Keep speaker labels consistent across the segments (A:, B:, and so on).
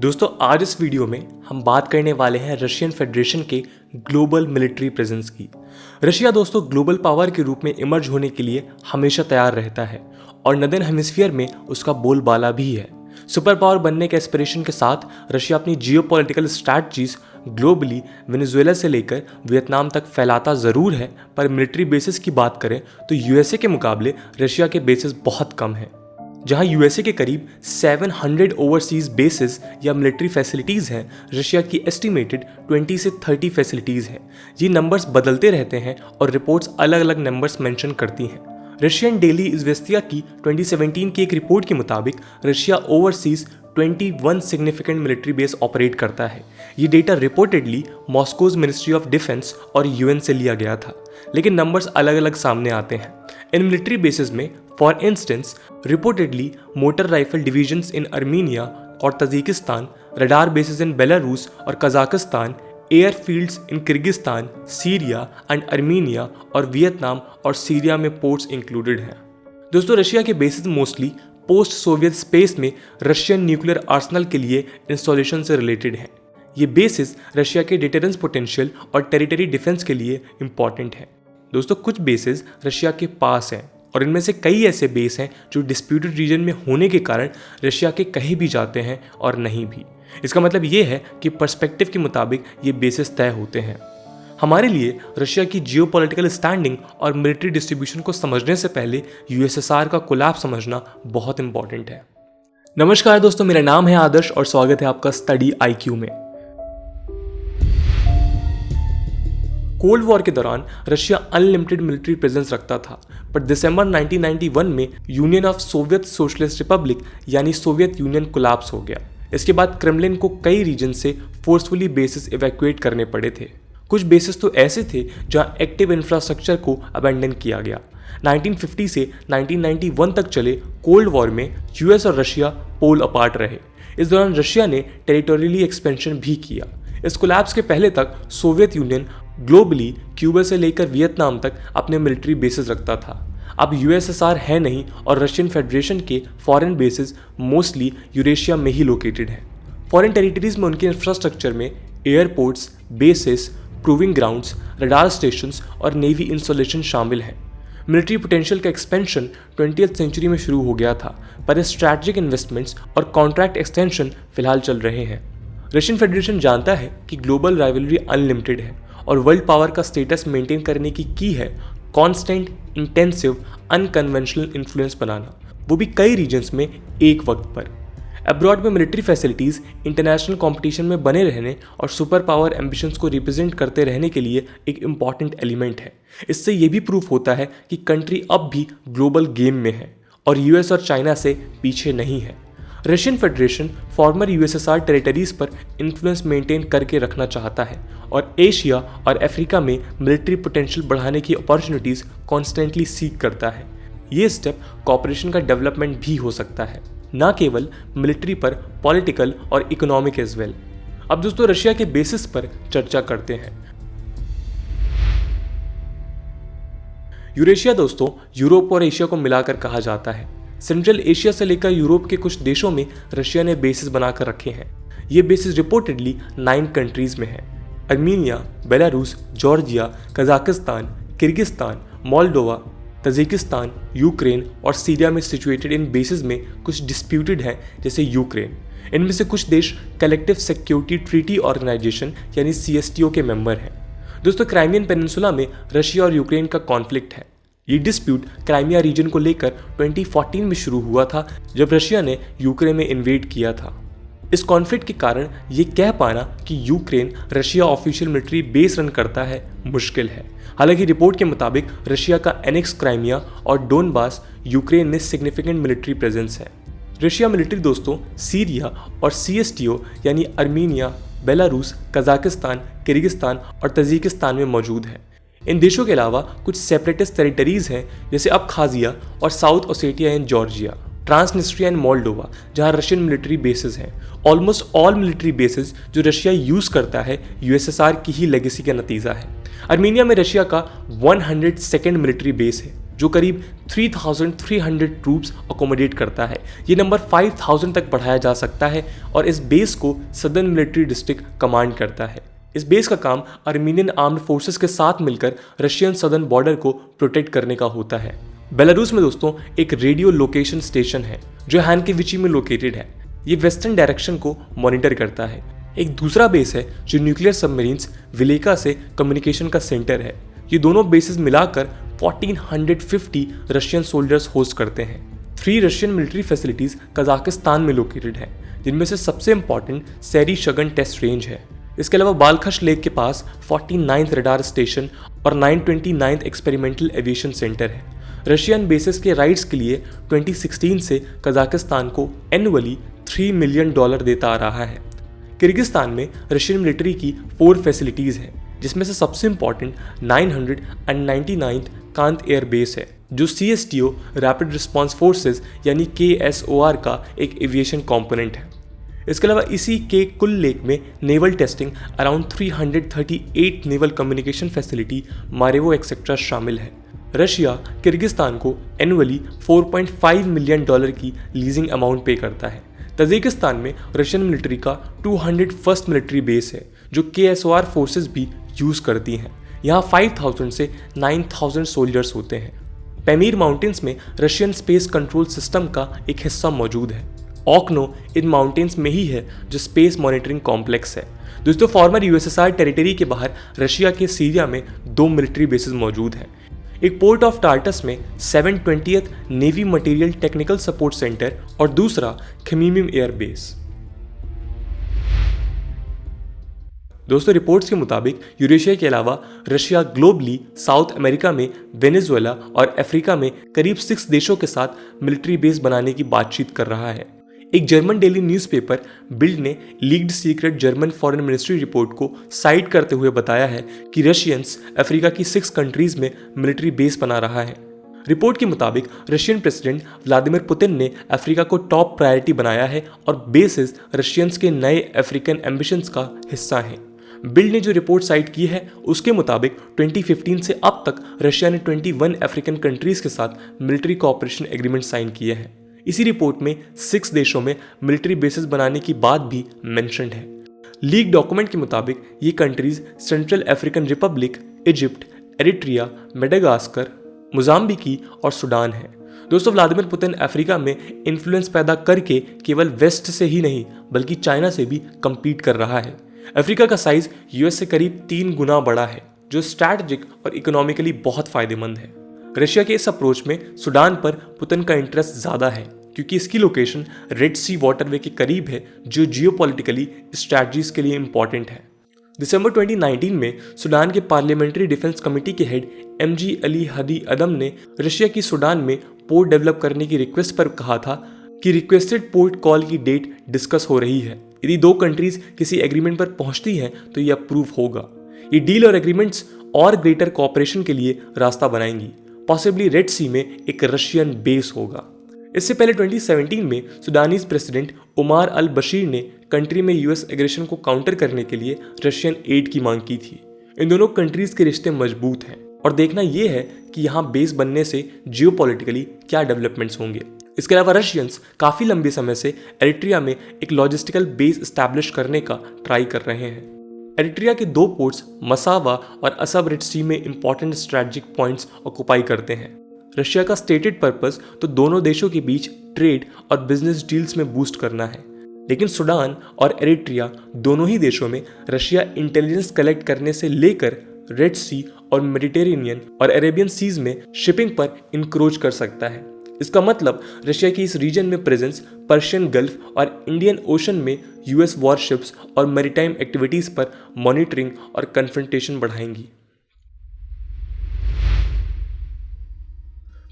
A: दोस्तों आज इस वीडियो में हम बात करने वाले हैं रशियन फेडरेशन के ग्लोबल मिलिट्री प्रेजेंस की। रशिया दोस्तों ग्लोबल पावर के रूप में इमर्ज होने के लिए हमेशा तैयार रहता है और नॉर्दर्न हेमिस्फीयर में उसका बोलबाला भी है। सुपर पावर बनने के एस्पिरेशन के साथ रशिया अपनी जियोपॉलिटिकल स्ट्रैटेजीज ग्लोबली वेनेजुएला से लेकर वियतनाम तक फैलाता ज़रूर है, पर मिलिट्री बेसिस की बात करें तो यूएसए के मुकाबले रशिया के बेसिस बहुत कम हैं। जहां यूएसए के करीब 700 ओवरसीज बेसिस या मिलिट्री फैसिलिटीज़ हैं, रशिया की एस्टिमेटेड 20 से 30 फैसिलिटीज़ हैं। ये नंबर्स बदलते रहते हैं और रिपोर्ट्स अलग अलग नंबर्स मेंशन करती हैं। रशियन डेली इज़वेस्तिया की 2017 की एक रिपोर्ट के मुताबिक Russia overseas 21 significant military base operate करता है। ये data reportedly Moscow's ministry of defence और यूएन से लिया गया था, लेकिन नंबर्स अलग अलग सामने आते हैं। इन मिलिट्री बेसिस में for instance reportedly motor rifle divisions इन अर्मीनिया और तजिकिस्तान, रडार बेसिस इन बेलारूस और Kazakhstan, airfields in Kyrgyzstan, Syria and Armenia और वियतनाम और सीरिया में पोर्ट्स इंक्लूडेड हैं। दोस्तों रशिया के basis mostly post Soviet space में रशियन न्यूक्लियर आर्सनल के लिए इंस्टॉलेशन से रिलेटेड है। ये बेसिस रशिया के डिटरेंस पोटेंशियल और टेरिटरी डिफेंस के लिए इंपॉर्टेंट है। दोस्तों कुछ बेसिस रशिया के पास हैं और इनमें से कई ऐसे बेस हैं जो डिस्प्यूटेड रीजन में होने के कारण रशिया के कहीं भी जाते हैं और नहीं भी। इसका मतलब ये है कि पर्सपेक्टिव के मुताबिक ये बेसिस तय होते हैं। हमारे लिए रशिया की जियोपॉलिटिकल स्टैंडिंग और मिलिट्री डिस्ट्रीब्यूशन को समझने से पहले यूएसएसआर का कोलैप्स समझना बहुत इंपॉर्टेंट है। नमस्कार दोस्तों, मेरा नाम है आदर्श और स्वागत है आपका स्टडी आईक्यू में। कोल्ड वॉर के दौरान रशिया अनलिमिटेड मिलिट्री प्रेजेंस रखता था, पर दिसंबर 1991 में union of Soviet socialist Republic यानी सोवियत यूनियन कोलैप्स हो गया। इसके बाद क्रेमलिन को कई रीजन से फोर्सफुली बेसिस इवैक्यूएट करने पड़े थे। कुछ बेसिस तो ऐसे थे जहां एक्टिव इंफ्रास्ट्रक्चर को अबैंडन किया गया। 1950 से 1991 तक चले कोल्ड वॉर में यूएस और रशिया पोल अपार्ट रहे। इस दौरान रशिया ने टेरिटोरियली एक्सपेंशन भी किया। इस कोलैप्स के पहले तक सोवियत यूनियन ग्लोबली क्यूबा से लेकर वियतनाम तक अपने मिलिट्री बेसिस रखता था। अब यूएसएसआर है नहीं और रशियन फेडरेशन के फॉरेन बेसिस मोस्टली यूरेशिया में ही लोकेटेड हैं। फॉरेन टेरिटरीज में उनके इंफ्रास्ट्रक्चर में airports, basis, proving grounds, radar stations और नेवी इंस्टॉलेशन शामिल हैं। मिलिट्री पोटेंशियल का एक्सपेंशन 20th सेंचुरी में शुरू हो गया था, पर स्ट्रैटेजिक इन्वेस्टमेंट्स और कॉन्ट्रैक्ट एक्सटेंशन फिलहाल चल रहे हैं। रशियन फेडरेशन जानता है कि ग्लोबल राइवलरी अनलिमिटेड है और वर्ल्ड पावर का स्टेटस मेंटेन करने की है कांस्टेंट, इंटेंसिव, अनकन्वेंशनल इन्फ्लुएंस बनाना, वो भी कई रीजन्स में एक वक्त पर। अब्रॉड में मिलिट्री फैसिलिटीज़ इंटरनेशनल कंपटीशन में बने रहने और सुपर पावर एम्बिशंस को रिप्रेजेंट करते रहने के लिए एक इम्पॉर्टेंट एलिमेंट है। इससे ये भी प्रूफ होता है कि कंट्री अब भी ग्लोबल गेम में है और यूएस और चाइना से पीछे नहीं है। Russian federation farmer USSR territories पर इन्फ्लुएंस मेंटेन करके रखना चाहता है और एशिया और अफ्रीका में मिलिट्री पोटेंशियल बढ़ाने की अपॉर्चुनिटीज़ कॉन्स्टेंटली सीक करता है। ये स्टेप कॉपरेशन का डेवलपमेंट भी हो सकता है, ना केवल मिलिट्री पर पॉलिटिकल और इकोनॉमिक एज वेल। अब दोस्तों रशिया के बेसिस पर चर्चा करते हैं। यूरेशिया दोस्तों यूरोप और एशिया को मिलाकर कहा जाता है। सेंट्रल एशिया से लेकर यूरोप के कुछ देशों में रशिया ने बेसिस बनाकर रखे हैं। ये बेसिस रिपोर्टेडली 9 कंट्रीज में है। Armenia, Belarus, Georgia, Kazakhstan, Kyrgyzstan, Moldova, Tajikistan, Ukraine और सीरिया में सिचुएटेड। इन बेसिस में कुछ डिस्प्यूटेड हैं, जैसे यूक्रेन। इनमें से कुछ देश कलेक्टिव सिक्योरिटी ट्रीटी ऑर्गेनाइजेशन यानी CSTO के मेंबर हैं। दोस्तों क्राइमियन पेनिनसुला में रशिया और यूक्रेन का कॉन्फ्लिक्ट है। ये डिस्प्यूट क्राइमिया रीजन को लेकर 2014 में शुरू हुआ था, जब रशिया ने यूक्रेन में इन्वेड किया था। इस कॉन्फ्लिक्ट के कारण ये कह पाना कि Ukraine Russia official military base run करता है मुश्किल है। हालांकि रिपोर्ट के मुताबिक रशिया का एनेक्स क्राइमिया और डोनबास यूक्रेन में सिग्निफिकेंट मिलिट्री प्रेजेंस है। रशिया मिलिट्री दोस्तों सीरिया और CSTO यानी अर्मीनिया, बेलारूस, कजाकिस्तान, किर्गिस्तान और तजिकिस्तान में मौजूद है। इन देशों के अलावा कुछ सेपरेटिस्ट टेरिटरीज हैं, जैसे अबखाजिया और south Ossetia and Georgia, Transnistria and Moldova, जहां रशियन मिलिट्री बेसिस हैं। ऑलमोस्ट ऑल मिलिट्री बेसिस जो रशिया यूज़ करता है यूएसएसआर की ही लेगेसी का नतीजा है। अर्मीनिया में रशिया का 102nd मिलिट्री बेस है। जो करीब 3,300 ट्रूप्स अकोमोडेट करता है। ये नंबर 5,000 तक बढ़ाया जा सकता है और इस बेस को सदर्न मिलिट्री डिस्ट्रिक्ट कमांड करता है। इस बेस का काम आर्मीनियन आर्म्ड फोर्सेस के साथ मिलकर रशियन सदर्न बॉर्डर को प्रोटेक्ट करने का होता है। बेलारूस में दोस्तों एक रेडियो लोकेशन स्टेशन है जो हानकेविची में लोकेटेड है। ये वेस्टर्न डायरेक्शन को मॉनिटर करता है। एक दूसरा बेस है जो न्यूक्लियर सबमरीन्स विलेका से कम्युनिकेशन का सेंटर है। ये दोनों बेसेस मिलाकर 1450 रशियन सोल्जर्स होस्ट करते हैं। 3 रशियन मिलिट्री फैसिलिटीज कजाकिस्तान में लोकेटेड है, जिनमें से सबसे इंपॉर्टेंट सैरी शगन टेस्ट रेंज है। इसके अलावा बालखश लेक के पास 49th रडार स्टेशन और 929th एक्सपेरिमेंटल एविएशन सेंटर है। रशियन बेसिस के राइट्स के लिए 2016 से कजाकिस्तान को एनुअली $3 मिलियन देता आ रहा है। किर्गिस्तान में रशियन मिलिट्री की 4 फैसिलिटीज़ हैं, जिसमें से सबसे important 999th Kant air base है, जो CSTO रैपिड रिस्पॉन्स फोर्सेस यानी KSOR का एक एविएशन कंपोनेंट है। इसके अलावा इसी के कुल लेक में naval testing around 338 naval communication facility, Marevo etcetera शामिल है। रशिया किर्गिस्तान को एनुअली $4.5 मिलियन की लीजिंग अमाउंट पे करता है। तजिकिस्तान में रशियन मिलिट्री का 201st मिलिट्री बेस है, जो KSOR फोर्सेस भी यूज़ करती हैं। यहाँ 5,000 से 9,000 सोल्जर्स होते हैं। पैमीर माउंटेन्स में रशियन स्पेस कंट्रोल सिस्टम का एक हिस्सा मौजूद है। ओक्नो इन माउंटेन्स में ही है, जो स्पेस मॉनिटरिंग कॉम्प्लेक्स है। दोस्तों फॉर्मर USSR टेरिटरी के बाहर रशिया के सीरिया में 2 मिलिट्री बेसेस मौजूद हैं। एक पोर्ट ऑफ टार्टस में 720th navy material technical support centre और दूसरा खमीमिम एयर बेस। दोस्तों रिपोर्ट्स के मुताबिक यूरेशिया के अलावा रशिया ग्लोबली साउथ अमेरिका में वेनेजुएला और अफ्रीका में करीब 6 देशों के साथ मिलिट्री बेस बनाने की बातचीत कर रहा है। एक जर्मन डेली न्यूज़पेपर बिल्ड ने leaked secret German foreign ministry report को साइट करते हुए बताया है कि रशियंस अफ्रीका की 6 कंट्रीज में मिलिट्री बेस बना रहा है। रिपोर्ट के मुताबिक रशियन प्रेसिडेंट व्लादिमीर पुतिन ने अफ्रीका को टॉप प्रायोरिटी बनाया है और बेसिस रशियंस के नए अफ्रीकन एम्बिशंस का हिस्सा हैं। बिल्ड ने जो रिपोर्ट साइट की है उसके मुताबिक 2015 से अब तक रशिया ने 21 अफ्रीकन कंट्रीज के साथ मिलिट्री कोऑपरेशन एग्रीमेंट साइन किए हैं। इसी रिपोर्ट में 6 देशों में मिलिट्री बेसेस बनाने की बात भी मेंशन्ड है। लीक डॉक्यूमेंट के मुताबिक ये countries Central African Republic, Egypt, Eritrea, Madagascar, Mozambique और सूडान है। दोस्तों व्लादिमीर पुतिन अफ्रीका में इन्फ्लुएंस पैदा करके केवल वेस्ट से ही नहीं बल्कि चाइना से भी कम्पीट कर रहा है। अफ्रीका का साइज US से करीब 3 गुना बड़ा है, जो स्ट्रैटेजिक और इकोनॉमिकली बहुत फायदेमंद है। रशिया के इस अप्रोच में सूडान पर पुतिन का इंटरेस्ट ज़्यादा है, क्योंकि इसकी लोकेशन रेड सी वाटरवे के करीब है, जो जियोपॉलिटिकली स्ट्रैटेजीज के लिए इंपॉर्टेंट है। दिसंबर 2019 में सूडान के पार्लियामेंट्री डिफेंस कमेटी के हेड MG अली हदी अदम ने रशिया की सूडान में पोर्ट डेवलप करने की रिक्वेस्ट पर कहा था कि रिक्वेस्टेड पोर्ट कॉल की डेट डिस्कस हो रही है। यदि 2 कंट्रीज किसी एग्रीमेंट पर पहुंचती हैं तो ये अप्रूव होगा। ये डील और एग्रीमेंट्स और ग्रेटर कोऑपरेशन के लिए रास्ता बनाएंगी। पॉसिबली रेड सी में एक रशियन बेस होगा। इससे पहले 2017 में सूडानीज प्रेसिडेंट उमार अल बशीर ने कंट्री में US एग्रेशन को काउंटर करने के लिए रशियन एड की मांग की थी। इन दोनों कंट्रीज के रिश्ते मजबूत हैं और देखना यह है कि यहाँ बेस बनने से जियोपॉलिटिकली क्या डेवलपमेंट्स होंगे। इसके अलावा रशियंस काफ़ी लंबे समय से एरिट्रिया में एक लॉजिस्टिकल बेस एस्टैब्लिश करने का ट्राई कर रहे हैं। एरिट्रिया के 2 पोर्ट्स मसावा और असब रेड सी में इंपॉर्टेंट स्ट्रैटेजिक पॉइंट्स ऑक्युपाई करते हैं। रशिया का स्टेटेड पर्पस तो दोनों देशों के बीच ट्रेड और बिजनेस डील्स में बूस्ट करना है, लेकिन सूडान और एरिट्रिया दोनों ही देशों में रशिया इंटेलिजेंस कलेक्ट करने से लेकर रेड सी और मेडिटेरेनियन और अरेबियन सीज में शिपिंग पर इंक्रोच कर सकता है। इसका मतलब रशिया की इस रीजन में प्रेजेंस पर्शियन गल्फ और इंडियन ओशन में US वॉरशिप्स और मैरीटाइम एक्टिविटीज पर मॉनिटरिंग और कन्फ्रंटेशन बढ़ाएंगी।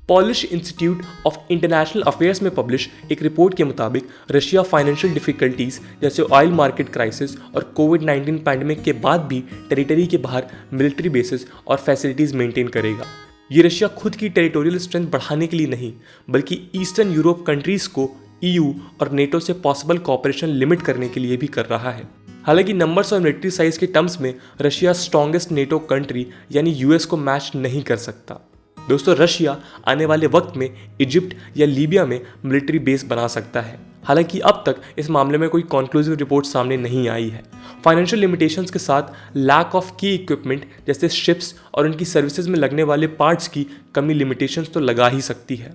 A: Polish Institute of International Affairs में पब्लिश एक रिपोर्ट के मुताबिक रशिया फाइनेंशियल डिफिकल्टीज जैसे ऑयल मार्केट क्राइसिस और कोविड-19 पैंडेमिक के बाद भी टेरिटरी के बाहर मिलिट्री बेसिस और फैसिलिटीज मेंटेन करेगा। ये रशिया खुद की टेरिटोरियल स्ट्रेंथ बढ़ाने के लिए नहीं बल्कि ईस्टर्न यूरोप कंट्रीज को EU और नेटो से पॉसिबल कॉपरेशन लिमिट करने के लिए भी कर रहा है। हालांकि नंबर्स और मिलिट्री साइज के टर्म्स में रशिया स्ट्रॉन्गेस्ट नेटो कंट्री यानी US को मैच नहीं कर सकता। दोस्तों रशिया आने वाले वक्त में इजिप्ट या लीबिया में मिलिट्री बेस बना सकता है। हालांकि अब तक इस मामले में कोई कॉन्क्लूसिव रिपोर्ट सामने नहीं आई है। फाइनेंशियल लिमिटेशंस के साथ लैक ऑफ की इक्विपमेंट जैसे शिप्स और उनकी सर्विसेज में लगने वाले पार्ट्स की कमी लिमिटेशंस तो लगा ही सकती है।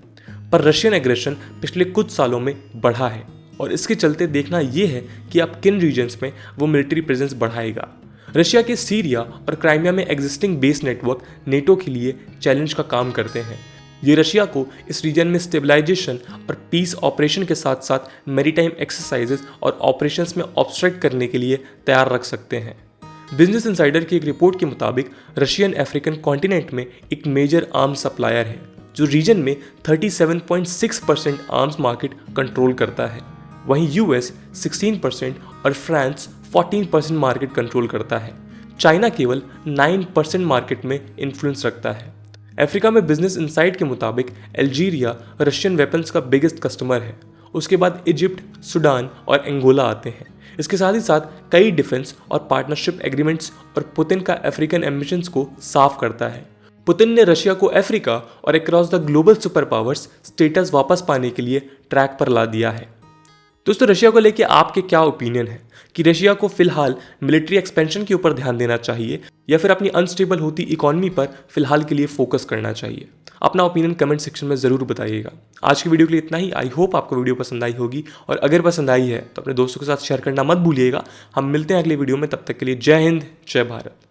A: पर रशियन एग्रेशन पिछले कुछ सालों में बढ़ा है और इसके चलते देखना यह है कि अब किन रीजन्स में वो मिलिट्री प्रेजेंस बढ़ाएगा। रशिया के सीरिया और क्राइमिया में एग्जिस्टिंग बेस नेटवर्क नेटो के लिए चैलेंज का काम करते हैं। ये रशिया को इस रीजन में स्टेबलाइजेशन और पीस ऑपरेशन के साथ साथ मैरीटाइम एक्सरसाइजेस और ऑपरेशंस में ऑब्स्ट्रक्ट करने के लिए तैयार रख सकते हैं। बिजनेस इंसाइडर की एक रिपोर्ट के मुताबिक रशियन अफ्रीकन कॉन्टिनेंट में एक मेजर आर्म्स सप्लायर है जो रीजन में 37.6% आर्म्स मार्केट कंट्रोल करता है। वहीं यूएस 16% और फ्रांस 14% मार्केट कंट्रोल करता है। चाइना केवल 9% मार्केट में इन्फ्लुएंस रखता है। अफ्रीका में बिजनेस इनसाइट के मुताबिक अल्जीरिया रशियन वेपन्स का बिगेस्ट कस्टमर है। उसके बाद इजिप्ट, सूडान और एंगोला आते हैं। इसके साथ ही साथ कई डिफेंस और पार्टनरशिप एग्रीमेंट्स और पुतिन का अफ्रीकन एम्बिशंस को साफ करता है। पुतिन ने रशिया को अफ्रीका और across the global super powers status वापस पाने के लिए ट्रैक पर ला दिया है। दोस्तों रशिया को लेके आपके क्या ओपिनियन है कि रशिया को फिलहाल मिलिट्री एक्सपेंशन के ऊपर ध्यान देना चाहिए या फिर अपनी अनस्टेबल होती इकोनॉमी पर फिलहाल के लिए फोकस करना चाहिए? अपना ओपिनियन कमेंट सेक्शन में ज़रूर बताइएगा। आज की वीडियो के लिए इतना ही। आई होप आपको वीडियो पसंद आई होगी और अगर पसंद आई है तो अपने दोस्तों के साथ शेयर करना मत भूलिएगा। हम मिलते हैं अगले वीडियो में, तब तक के लिए जय हिंद, जय भारत।